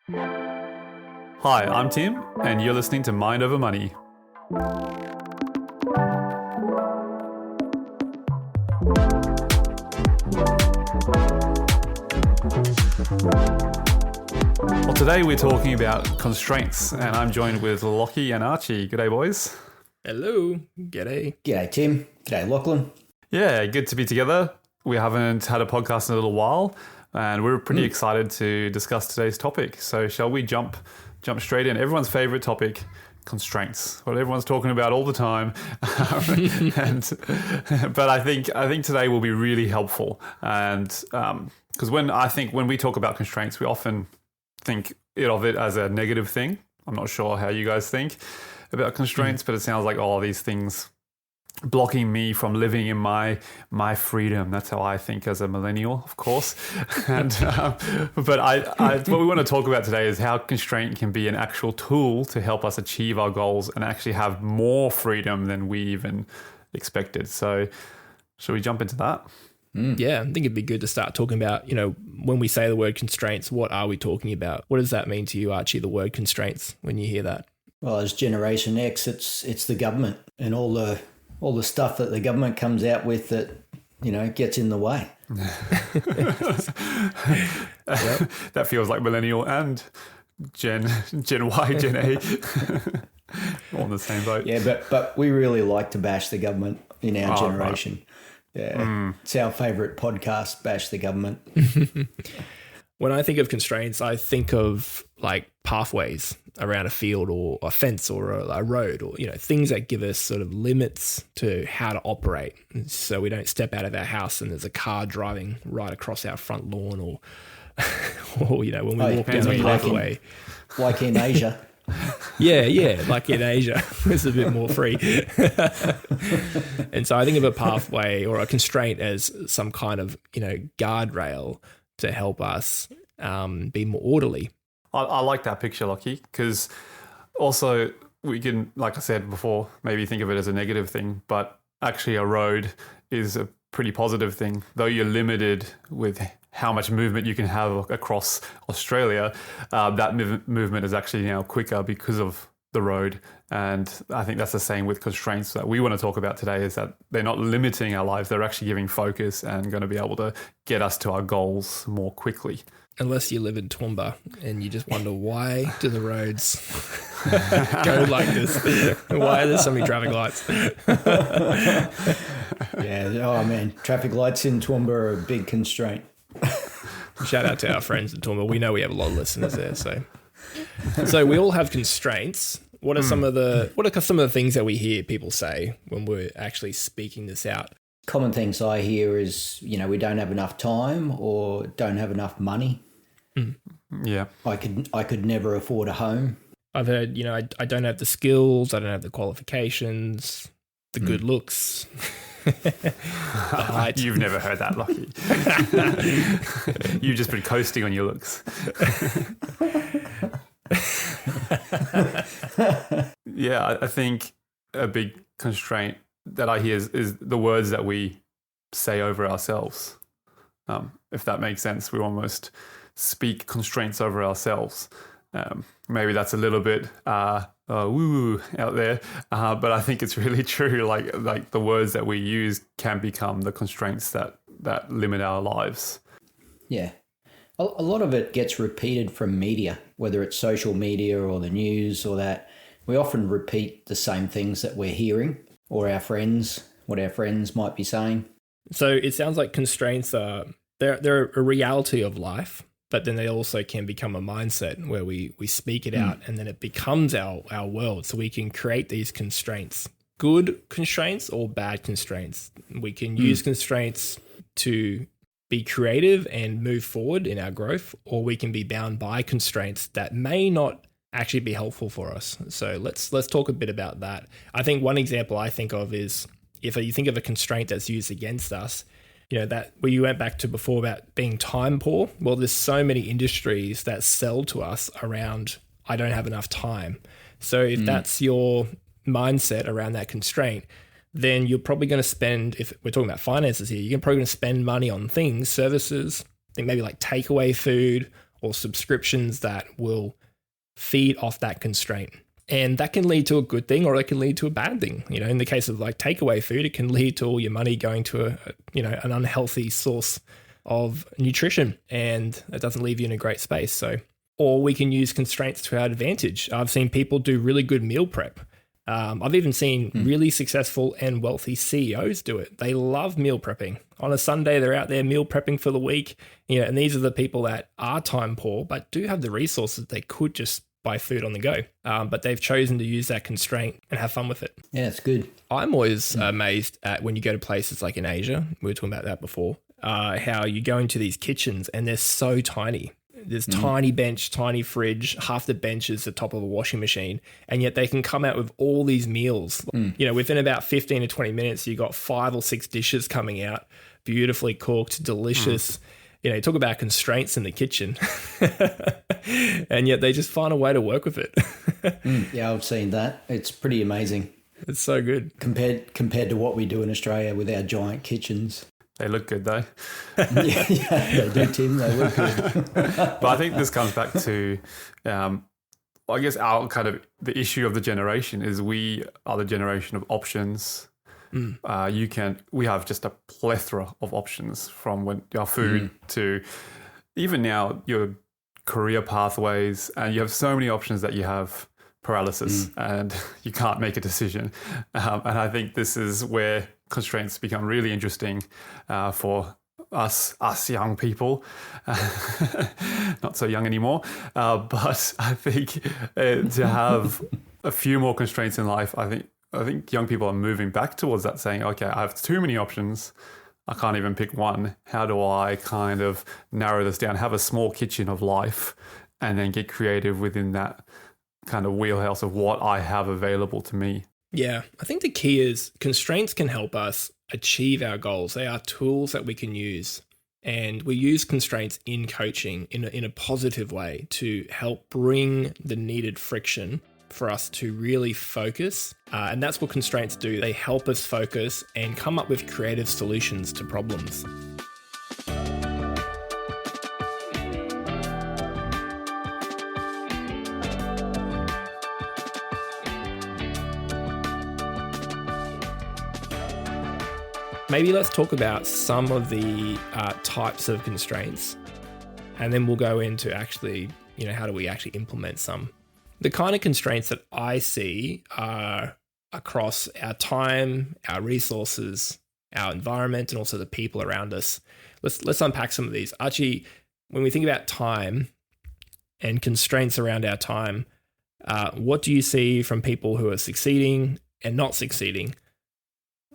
Hi, I'm Tim, and you're listening to Mind Over Money. Well, today we're talking about constraints, and I'm joined with Lachy and Archie. G'day, boys. Hello. G'day. G'day, Tim. G'day, Lachlan. Yeah, good to be together. We haven't had a podcast in a little while, and we're pretty excited to discuss today's topic. So shall we jump straight in? Everyone's favorite topic, constraints. What everyone's talking about all the time. But I think today will be really helpful. And because when we talk about constraints, we often think of it as a negative thing. I'm not sure how you guys think about constraints, but it sounds like all these things blocking me from living in my freedom. That's how I think as a millennial, of course. And but what we want to talk about today is how constraint can be an actual tool to help us achieve our goals and actually have more freedom than we even expected. So should we jump into that? Yeah, I think it'd be good to start talking about, when we say the word constraints, what are we talking about? What does that mean to you, Archie, the word constraints, when you hear that? Well, as Generation X, it's the government and all the stuff that the government comes out with that, gets in the way. That feels like millennial and Gen Y, Gen A, all in the same boat. Yeah, but we really like to bash the government in our generation. Right. Yeah, It's our favourite podcast, Bash the Government. When I think of constraints, I think of like pathways around a field or a fence or a road or, things that give us sort of limits to how to operate. So we don't step out of our house and there's a car driving right across our front lawn or when we walk down the pathway. Like in Asia. Yeah, like in Asia, it's a bit more free. And so I think of a pathway or a constraint as some kind of, guardrail to help us be more orderly. I like that picture, Lachy, because also we can, like I said before, maybe think of it as a negative thing, but actually a road is a pretty positive thing. Though you're limited with how much movement you can have across Australia, that movement is actually now quicker because of the road. And I think that's the same with constraints that we want to talk about today, is that they're not limiting our lives. They're actually giving focus and going to be able to get us to our goals more quickly. Unless you live in Toowoomba and you just wonder, why do the roads go like this? Why are there so many traffic lights? Traffic lights in Toowoomba are a big constraint. Shout out to our friends in Toowoomba. We know we have a lot of listeners there. So we all have constraints. What are some of the things that we hear people say when we're actually speaking this out? Common things I hear is, we don't have enough time or don't have enough money. Yeah. I could never afford a home. I've heard, I don't have the skills, I don't have the qualifications, the good looks. The height. You've never heard that, Lachy. You've just been coasting on your looks. Yeah, I think a big constraint that I hear is the words that we say over ourselves. If that makes sense, we almost speak constraints over ourselves. Maybe that's a little bit woo-woo out there, but I think it's really true. Like the words that we use can become the constraints that limit our lives. Yeah. A lot of it gets repeated from media, whether it's social media or the news or that. We often repeat the same things that we're hearing or what our friends might be saying. So it sounds like constraints they're a reality of life, but then they also can become a mindset where we speak it out and then it becomes our world. So we can create these constraints, good constraints or bad constraints. We can use constraints to be creative and move forward in our growth, or we can be bound by constraints that may not actually be helpful for us. So let's talk a bit about that. I think one example I think of is if you think of a constraint that's used against us, that where you went back to before about being time poor. Well, there's so many industries that sell to us around, I don't have enough time. So if that's your mindset around that constraint, then you're probably going to spend, if we're talking about finances here, you're probably going to spend money on things, services, I think maybe like takeaway food or subscriptions that will feed off that constraint. And that can lead to a good thing, or it can lead to a bad thing. You know, in the case of like takeaway food, it can lead to all your money going to an unhealthy source of nutrition, and it doesn't leave you in a great space. So, or we can use constraints to our advantage. I've seen people do really good meal prep. I've even seen really successful and wealthy CEOs do it. They love meal prepping. On a Sunday, they're out there meal prepping for the week. You know, and these are the people that are time poor, but do have the resources. They could just buy food on the go, but they've chosen to use that constraint and have fun with it. Yeah, it's good. I'm always amazed at when you go to places like in Asia, we were talking about that before, how you go into these kitchens and they're so tiny. There's tiny bench, tiny fridge, half the bench is the top of a washing machine, and yet they can come out with all these meals. You know, within about 15 to 20 minutes, you got 5 or 6 dishes coming out, beautifully cooked, delicious. You know, talk about constraints in the kitchen, and yet they just find a way to work with it. Yeah, I've seen that. It's pretty amazing. It's so good compared to what we do in Australia with our giant kitchens. They look good though. Yeah, they do, Tim. They look good. But I think this comes back to, I guess, our kind of the issue of the generation is we are the generation of options. We have just a plethora of options from our food to even now your career pathways, and you have so many options that you have paralysis and you can't make a decision. And I think this is where constraints become really interesting for us young people, not so young anymore. But I think to have a few more constraints in life, I think young people are moving back towards that, saying, okay, I have too many options. I can't even pick one. How do I kind of narrow this down, have a small kitchen of life, and then get creative within that kind of wheelhouse of what I have available to me? Yeah, I think the key is constraints can help us achieve our goals. They are tools that we can use. And we use constraints in coaching in a positive way to help bring the needed friction for us to really focus. And that's what constraints do. They help us focus and come up with creative solutions to problems. Maybe let's talk about some of the types of constraints, and then we'll go into actually, how do we actually implement some? The kind of constraints that I see are across our time, our resources, our environment, and also the people around us. Let's unpack some of these. Archie, when we think about time and constraints around our time, what do you see from people who are succeeding and not succeeding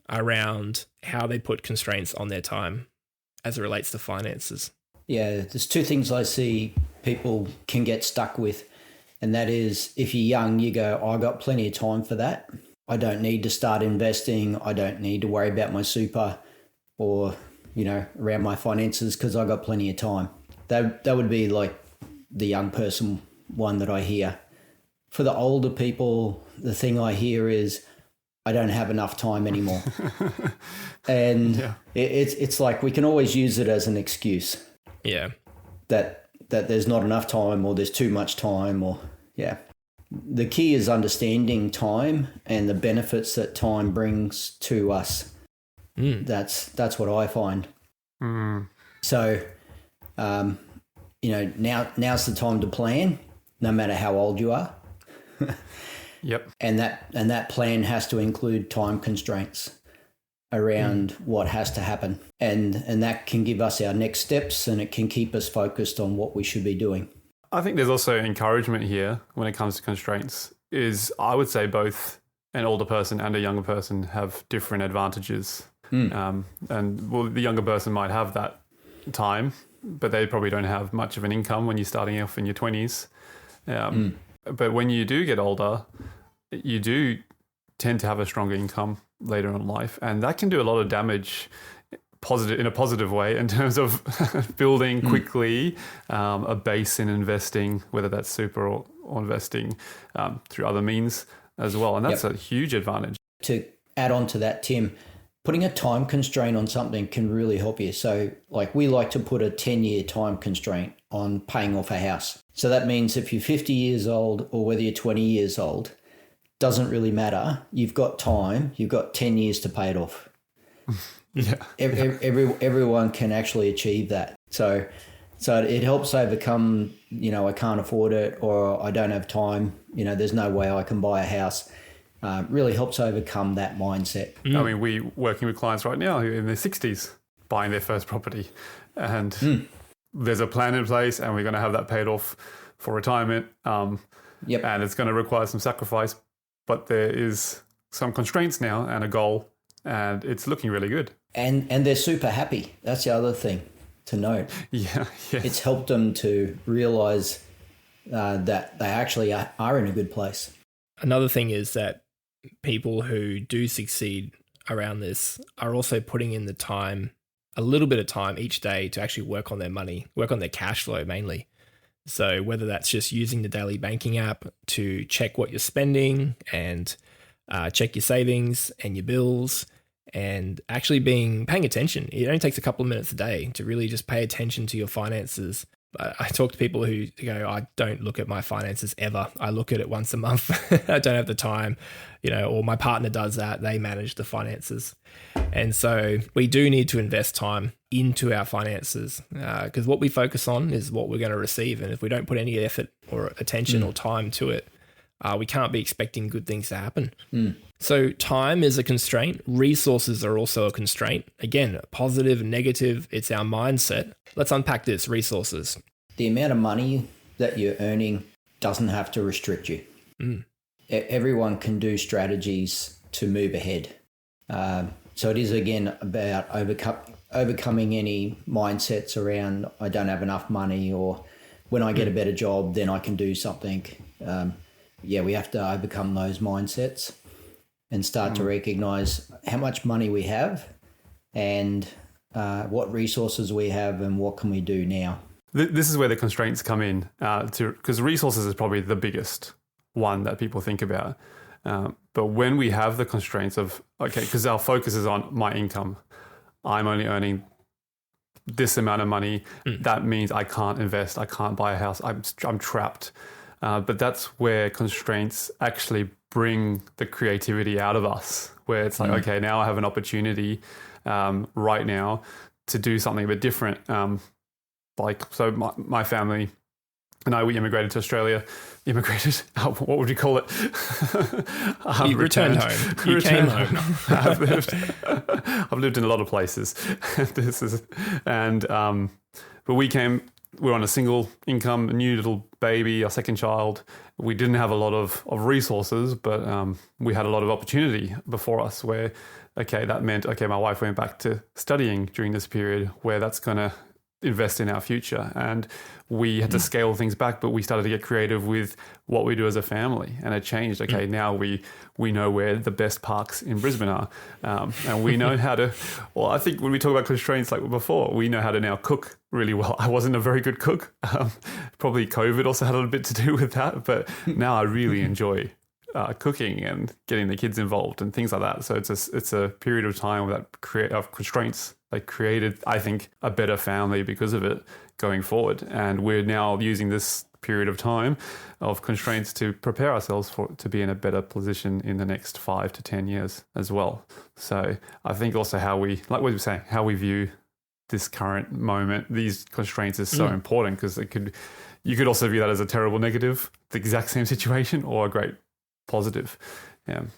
around how they put constraints on their time as it relates to finances? Yeah, there's 2 things I see people can get stuck with. And that is, if you're young, you go, I got plenty of time for that. I don't need to start investing. I don't need to worry about my super or, around my finances because I got plenty of time. That would be like the young person one that I hear. For the older people, the thing I hear is, I don't have enough time anymore. And it's like we can always use it as an excuse. Yeah. That there's not enough time, or there's too much time, or The key is understanding time and the benefits that time brings to us. That's what I find. So, now's the time to plan, no matter how old you are. Yep. And that plan has to include time constraints around what has to happen. And that can give us our next steps, and it can keep us focused on what we should be doing. I think there's also encouragement here when it comes to constraints. Is I would say both an older person and a younger person have different advantages. The younger person might have that time, but they probably don't have much of an income when you're starting off in your 20s. But when you do get older, you do tend to have a stronger income later in life. And that can do a lot of damage in a positive way in terms of building quickly a base in investing, whether that's super or investing through other means as well. And that's a huge advantage. To add on to that, Tim, putting a time constraint on something can really help you. So like we like to put a 10-year time constraint on paying off a house. So that means if you're 50 years old or whether you're 20 years old, doesn't really matter. You've got time. You've got 10 years to pay it off. Yeah. Everyone can actually achieve that. So it helps overcome, I can't afford it or I don't have time. There's no way I can buy a house. Really helps overcome that mindset. I mean, we're working with clients right now who are in their 60s buying their first property. And there's a plan in place and we're going to have that paid off for retirement. Yep. And it's going to require some sacrifice. But there is some constraints now and a goal. And it's looking really good. And they're super happy. That's the other thing to note. Yeah. Yes. It's helped them to realize that they actually are in a good place. Another thing is that people who do succeed around this are also putting in the time, a little bit of time each day to actually work on their money, work on their cash flow mainly. So whether that's just using the daily banking app to check what you're spending and check your savings and your bills and actually paying attention. It only takes a couple of minutes a day to really just pay attention to your finances. I talk to people who go, I don't look at my finances ever. I look at it once a month. I don't have the time, or my partner does that. They manage the finances. And so we do need to invest time into our finances because what we focus on is what we're going to receive. And if we don't put any effort or attention or time to it, we can't be expecting good things to happen. So time is a constraint. Resources are also a constraint. Again, positive and negative, it's our mindset. Let's unpack this, resources. The amount of money that you're earning doesn't have to restrict you. Everyone can do strategies to move ahead. So it is, again, about overcoming any mindsets around I don't have enough money or when I get a better job, then I can do something. We have to overcome those mindsets and start to recognize how much money we have and what resources we have and what can we do now. This is where the constraints come in, because resources is probably the biggest one that people think about. But when we have the constraints of, because our focus is on my income, I'm only earning this amount of money. That means I can't invest. I can't buy a house. I'm trapped. But that's where constraints actually bring the creativity out of us, where it's like, okay, now I have an opportunity right now to do something a bit different. So my family and I, we immigrated to Australia. What would you call it? You returned home. You came home. I've lived in a lot of places. But we're on a single income, a new little baby, our second child. We didn't have a lot of resources, but we had a lot of opportunity before us where, that meant, my wife went back to studying during this period where that's going to invest in our future. And we had to scale things back, but we started to get creative with what we do as a family. And it changed. Now we know where the best parks in Brisbane are. And we know how to, I think when we talk about constraints like before, we know how to now cook really well. I wasn't a very good cook. Probably COVID also had a little bit to do with that. But now I really enjoy cooking and getting the kids involved and things like that. So it's a period of time of constraints. They created, I think, a better family because of it going forward. And we're now using this period of time of constraints to prepare ourselves to be in a better position in the next 5 to 10 years as well. So I think also how we view this current moment, these constraints is so important because you could also view that as a terrible negative, the exact same situation, or a great positive.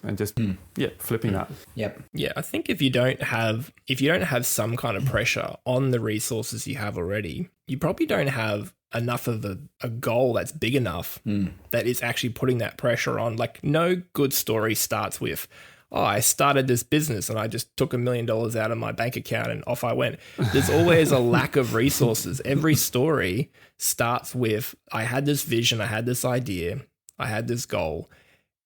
And just flipping that. Yep. Yeah, I think if you don't have some kind of pressure on the resources you have already, you probably don't have enough of a goal that's big enough that is actually putting that pressure on. Like, no good story starts with, I started this business and I just took $1 million out of my bank account and off I went. There's always a lack of resources. Every story starts with, I had this vision, I had this idea, I had this goal,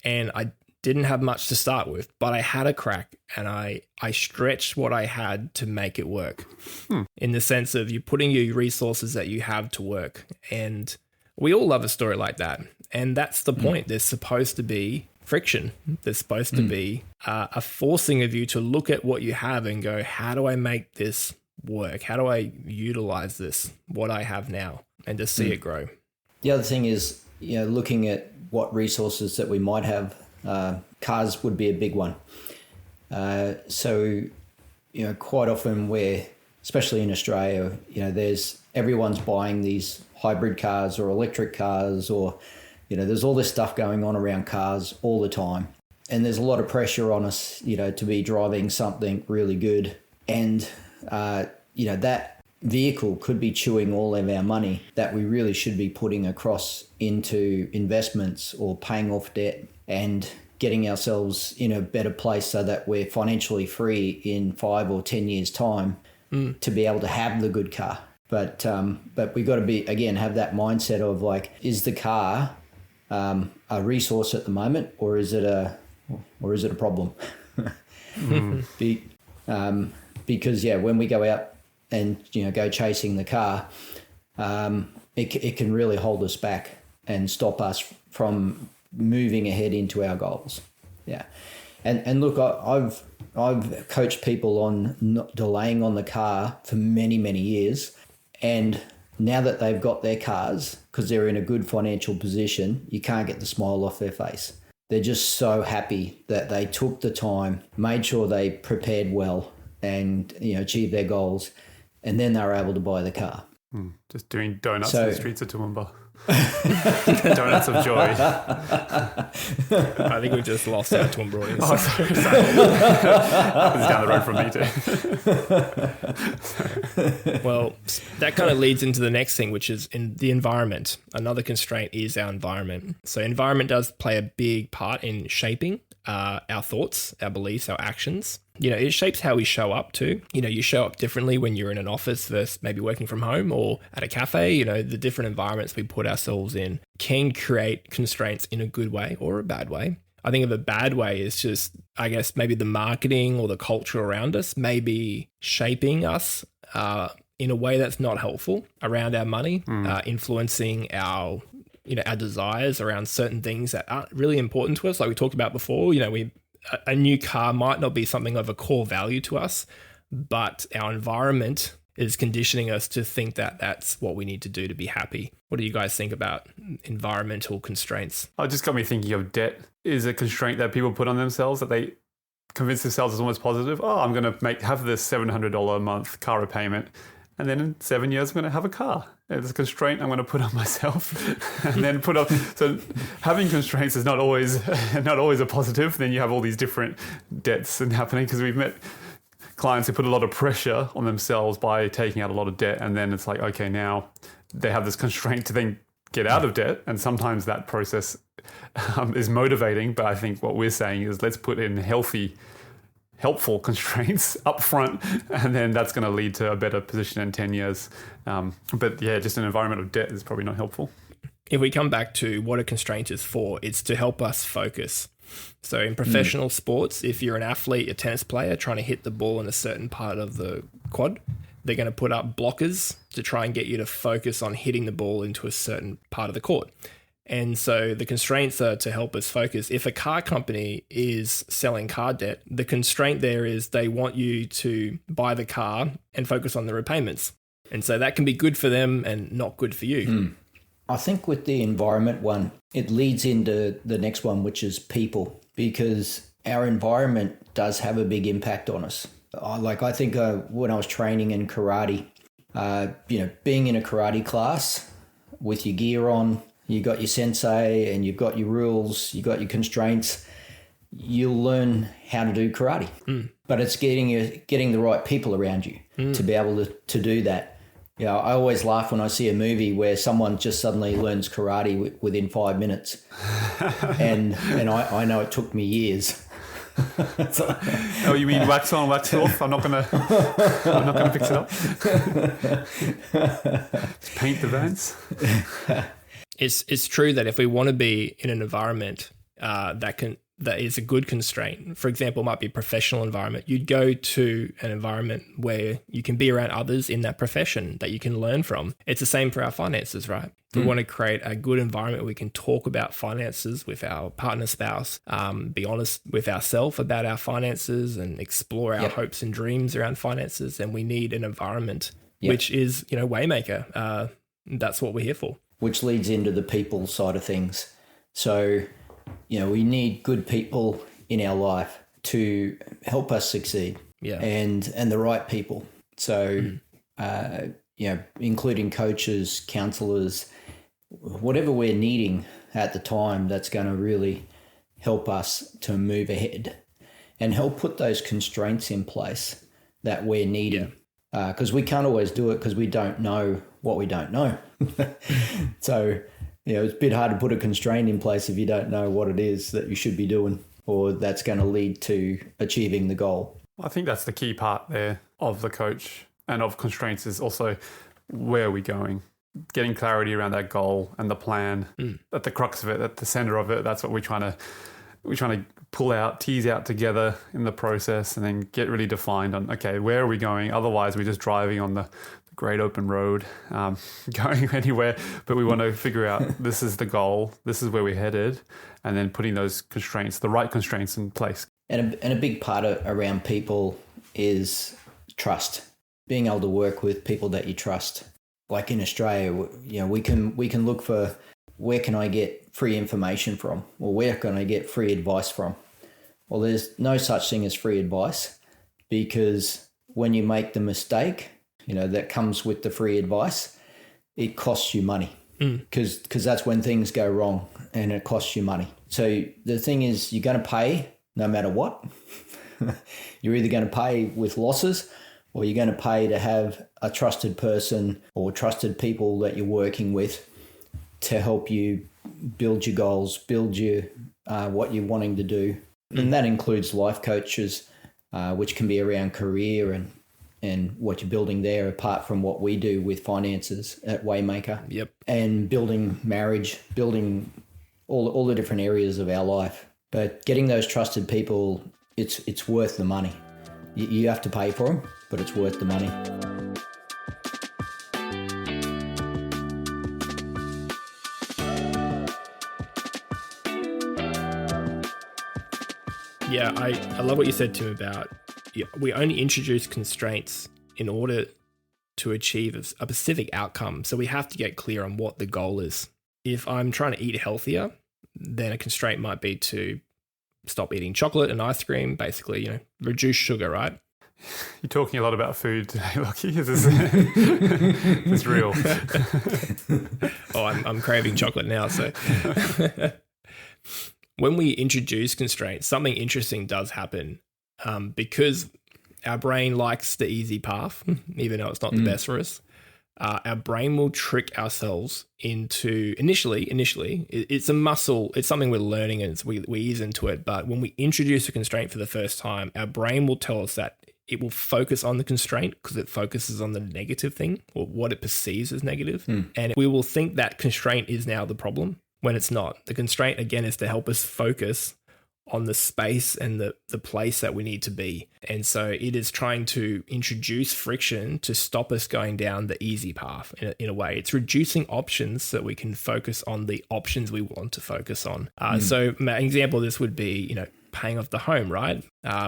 and I didn't have much to start with, but I had a crack and I stretched what I had to make it work in the sense of you putting your resources that you have to work. And we all love a story like that. And that's the point. There's supposed to be friction. There's supposed to be a forcing of you to look at what you have and go, how do I make this work? How do I utilize this, what I have now? and to see it grow. The other thing is, looking at what resources that we might have, cars would be a big one. So, quite often especially in Australia, everyone's buying these hybrid cars or electric cars, or, there's all this stuff going on around cars all the time. And there's a lot of pressure on us, to be driving something really good. And, that vehicle could be chewing all of our money that we really should be putting across into investments or paying off debt and getting ourselves in a better place so that we're financially free in 5 or 10 years' time to be able to have the good car. But we got to have that mindset of like, is the car a resource at the moment, or is it a problem? Because when we go out and go chasing the car, it can really hold us back and stop us from moving ahead into our goals. Yeah, and look, I've coached people on not delaying on the car for many years, and now that they've got their cars, because they're in a good financial position, you can't get the smile off their face. They're just so happy that they took the time, made sure they prepared well, and achieved their goals, and then they were able to buy the car. Just doing donuts in the streets of Toowoomba. Donuts of joy. I think we just lost our Toowoomba audience. Oh, sorry. It's down the road from me too. Well, that kind of leads into the next thing, which is in the environment. Another constraint is our environment. So environment does play a big part in shaping our thoughts, our beliefs, our actions. It shapes how we show up too. You show up differently when you're in an office versus maybe working from home or at a cafe. The different environments we put ourselves in can create constraints in a good way or a bad way. I think of a bad way is just, I guess, maybe the marketing or the culture around us may be shaping us in a way that's not helpful around our money, influencing our desires around certain things that aren't really important to us. Like we talked about before, a new car might not be something of a core value to us, but our environment is conditioning us to think that that's what we need to do to be happy. What do you guys think about environmental constraints? Oh, it just got me thinking of debt is a constraint that people put on themselves, that they convince themselves is almost positive. Oh, I'm going to have this $700 a month car repayment, and then in 7 years I'm going to have a car. It's a constraint I'm going to put on myself, and then put up. So having constraints is not always a positive. Then you have all these different debts and happening, because we've met clients who put a lot of pressure on themselves by taking out a lot of debt, and then it's like, okay, now they have this constraint to then get out of debt, and sometimes that process is motivating. But I think what we're saying is let's put in helpful constraints up front, and then that's going to lead to a better position in 10 years. But yeah, just an environment of debt is probably not helpful. If we come back to what a constraint is for, it's to help us focus. So in professional sports, if you're an athlete, a tennis player trying to hit the ball in a certain part of the quad, they're going to put up blockers to try and get you to focus on hitting the ball into a certain part of the court. And so the constraints are to help us focus. If a car company is selling car debt, the constraint there is they want you to buy the car and focus on the repayments. And so that can be good for them and not good for you. I think with the environment one, it leads into the next one, which is people, because our environment does have a big impact on us. I think when I was training in karate, being in a karate class with your gear on, you got your sensei and you've got your rules, you got your constraints, you'll learn how to do karate. But it's getting the right people around you to be able to do that. I always laugh when I see a movie where someone just suddenly learns karate within 5 minutes. and I know it took me years. Oh, you mean wax on, wax off? I'm not gonna fix it up. Just paint the vents. It's true that if we want to be in an environment that is a good constraint, for example, it might be a professional environment, you'd go to an environment where you can be around others in that profession that you can learn from. It's the same for our finances, right? We want to create a good environment where we can talk about finances with our partner, spouse, be honest with ourselves about our finances and explore our hopes and dreams around finances. And we need an environment which is, Waymaker. That's what we're here for. Which leads into the people side of things. So, we need good people in our life to help us succeed. Yeah. And the right people. So, including coaches, counselors, whatever we're needing at the time, that's going to really help us to move ahead and help put those constraints in place that we're needing. Because we can't always do it because we don't know what we don't know. So, it's a bit hard to put a constraint in place if you don't know what it is that you should be doing or that's going to lead to achieving the goal. I think that's the key part there of the coach and of constraints is also where are we going? Getting clarity around that goal and the plan at the crux of it, at the center of it. That's what we're trying to pull out, tease out together in the process and then get really defined on, okay, where are we going? Otherwise, we're just driving on the great open road, going anywhere. But we want to figure out this is the goal, this is where we're headed, and then putting those constraints, the right constraints in place. And a big part around people is trust. Being able to work with people that you trust. Like in Australia, we can look for where can I get free information from, or where can I get free advice from. Well, there's no such thing as free advice, because when you make the mistake, that comes with the free advice, it costs you money, because that's when things go wrong and it costs you money. So the thing is, you're going to pay no matter what. You're either going to pay with losses or you're going to pay to have a trusted person or trusted people that you're working with to help you build your goals, build your what you're wanting to do. And that includes life coaches, which can be around career and what you're building there, apart from what we do with finances at Waymaker. Yep. And building marriage, building all the different areas of our life. But getting those trusted people, it's worth the money. You have to pay for them, but it's worth the money. Yeah, I love what you said, Tim, about we only introduce constraints in order to achieve a specific outcome. So we have to get clear on what the goal is. If I'm trying to eat healthier, then a constraint might be to stop eating chocolate and ice cream, basically, reduce sugar, right? You're talking a lot about food today, Lachy. Is this real? Oh, I'm craving chocolate now. So when we introduce constraints, something interesting does happen, because our brain likes the easy path, even though it's not the best for us. Our brain will trick ourselves into initially, it's a muscle, it's something we're learning and we ease into it. But when we introduce a constraint for the first time, our brain will tell us that it will focus on the constraint because it focuses on the negative thing or what it perceives as negative. And we will think that constraint is now the problem when it's not. The constraint, again, is to help us focus on the space and the place that we need to be. And so it is trying to introduce friction to stop us going down the easy path in a way. It's reducing options so that we can focus on the options we want to focus on. So an example of this would be, paying off the home, right?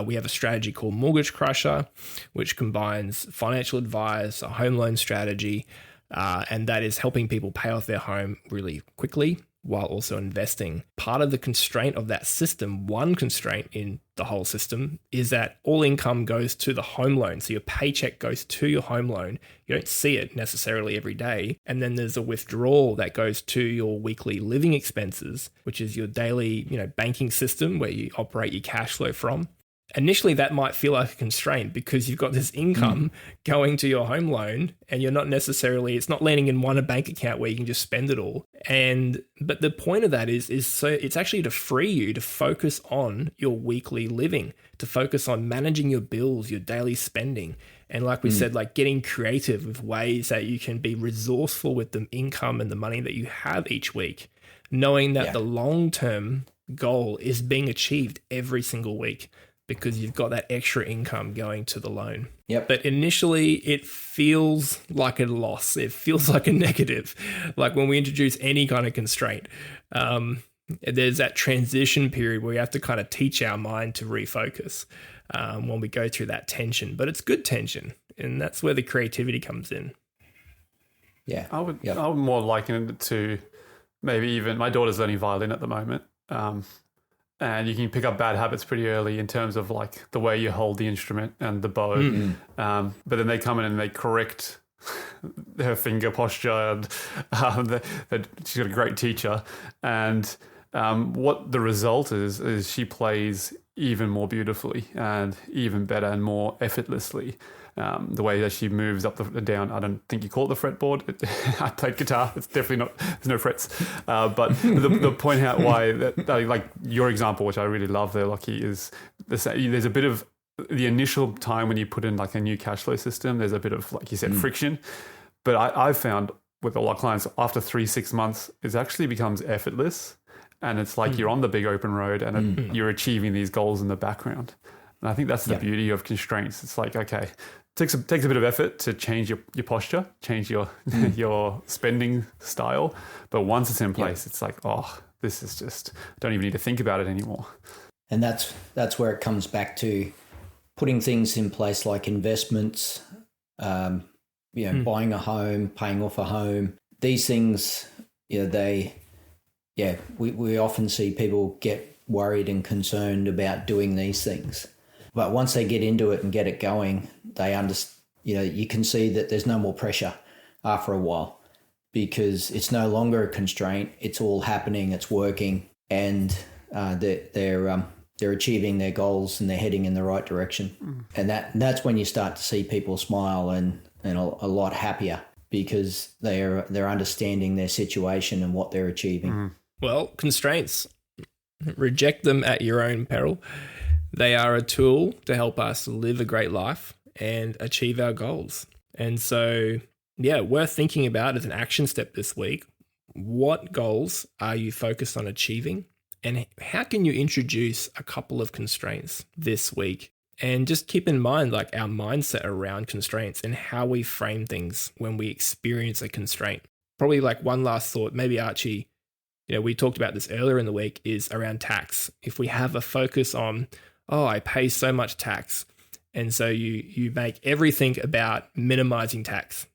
We have a strategy called Mortgage Crusher, which combines financial advice, a home loan strategy, and that is helping people pay off their home really quickly while also investing. Part of the constraint of that system, one constraint in the whole system, is that all income goes to the home loan. So your paycheck goes to your home loan. You don't see it necessarily every day. And then there's a withdrawal that goes to your weekly living expenses, which is your daily, banking system where you operate your cash flow from. Initially, that might feel like a constraint because you've got this income going to your home loan and you're not necessarily, it's not landing in one bank account where you can just spend it all. But the point of that is so it's actually to free you to focus on your weekly living, to focus on managing your bills, your daily spending. And like we said, like getting creative with ways that you can be resourceful with the income and the money that you have each week, knowing that the long-term goal is being achieved every single week, because you've got that extra income going to the loan. Yep. But initially, it feels like a loss. It feels like a negative. Like when we introduce any kind of constraint, there's that transition period where we have to kind of teach our mind to refocus when we go through that tension. But it's good tension, and that's where the creativity comes in. Yeah. I would more liken it to maybe even my daughter's learning violin at the moment. And you can pick up bad habits pretty early in terms of like the way you hold the instrument and the bow. Mm-hmm. But then they come in and they correct her finger posture, and she's got a great teacher. And what the result is she plays even more beautifully and even better and more effortlessly. The way that she moves up the down, I don't think you call it the fretboard. I played guitar. It's definitely not. There's no frets. But the point out why that, like your example, which I really love there, Lachy, is there's a bit of the initial time when you put in like a new cash flow system. There's a bit of, like you said, friction. But I've found with all our clients, after 3-6 months, it actually becomes effortless, and it's like you're on the big open road and you're achieving these goals in the background. And I think that's the beauty of constraints. It's like, okay, takes a bit of effort to change your posture, change your your spending style. But once it's in place, it's like, oh, this is just, don't even need to think about it anymore. And that's where it comes back to putting things in place like investments, buying a home, paying off a home. These things, we often see people get worried and concerned about doing these things. But once they get into it and get it going, they understand. You can see that there's no more pressure after a while, because it's no longer a constraint. It's all happening. It's working, and they're achieving their goals and they're heading in the right direction. And that's when you start to see people smile and a lot happier, because they're understanding their situation and what they're achieving. Well, constraints, reject them at your own peril. They are a tool to help us live a great life and achieve our goals. And so, worth thinking about as an action step this week. What goals are you focused on achieving? And how can you introduce a couple of constraints this week? And just keep in mind, like, our mindset around constraints and how we frame things when we experience a constraint. Probably like one last thought, maybe Archie, we talked about this earlier in the week, is around tax. If we have a focus on, I pay so much tax, and so you make everything about minimizing tax,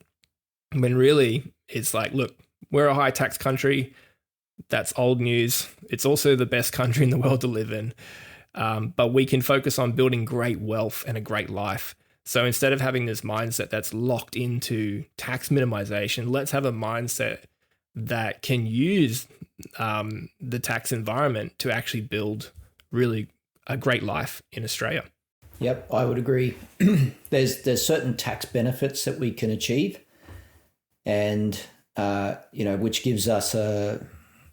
when really it's like, look, we're a high tax country. That's old news. It's also the best country in the world to live in. But we can focus on building great wealth and a great life. So instead of having this mindset that's locked into tax minimization, let's have a mindset that can use the tax environment to actually build really a great life in Australia. Yep, I would agree. There's certain tax benefits that we can achieve, and which gives us a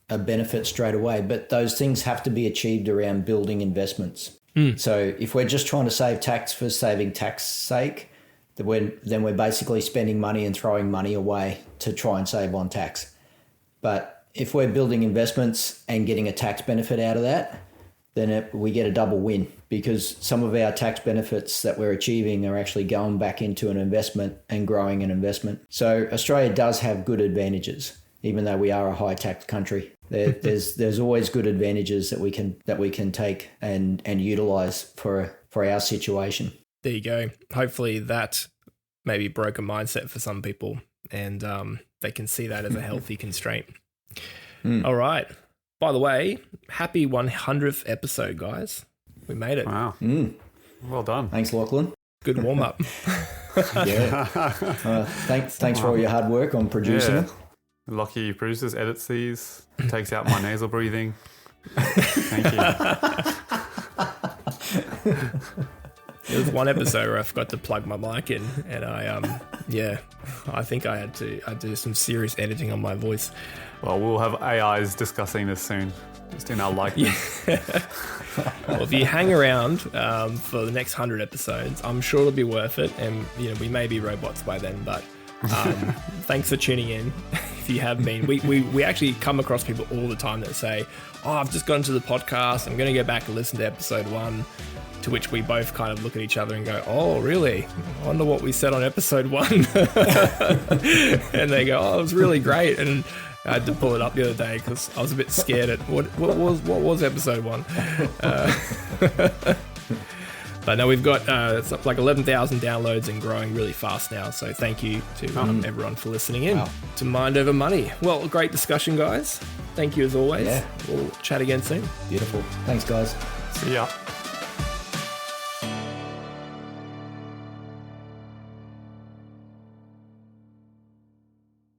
benefit straight away. But those things have to be achieved around building investments. So if we're just trying to save tax for saving tax sake, then we're basically spending money and throwing money away to try and save on tax. But if we're building investments and getting a tax benefit out of that, then we get a double win, because some of our tax benefits that we're achieving are actually going back into an investment and growing an investment. So Australia does have good advantages, even though we are a high tax country. There's always good advantages that we can take and utilize for our situation. There you go. Hopefully that maybe broke a mindset for some people, and they can see that as a healthy constraint. All right. By the way, happy 100th episode, guys. We made it. Wow. Well done. Thanks, Lachlan. Good warm-up. Yeah. Thanks for all your hard work on producing it. Lachy produces, edits these, takes out my nasal breathing. Thank you. There was one episode where I forgot to plug my mic in, and I think I had to do some serious editing on my voice. Well, we'll have AIs discussing this soon, just in our likeness. Well, if you hang around for the next 100 episodes, I'm sure it'll be worth it, and we may be robots by then, but thanks for tuning in. If you have been, we actually come across people all the time that say, I've just gone to the podcast, I'm going to go back and listen to episode 1, to which we both kind of look at each other and go, oh, really? I wonder what we said on episode 1. And they go, it was really great. And I had to pull it up the other day because I was a bit scared at what was episode 1. But no, we've got it's up like 11,000 downloads and growing really fast now. So thank you to everyone for listening in to Mind Over Money. Well, great discussion, guys. Thank you as always. Yeah. We'll chat again soon. Beautiful. Thanks, guys. See ya.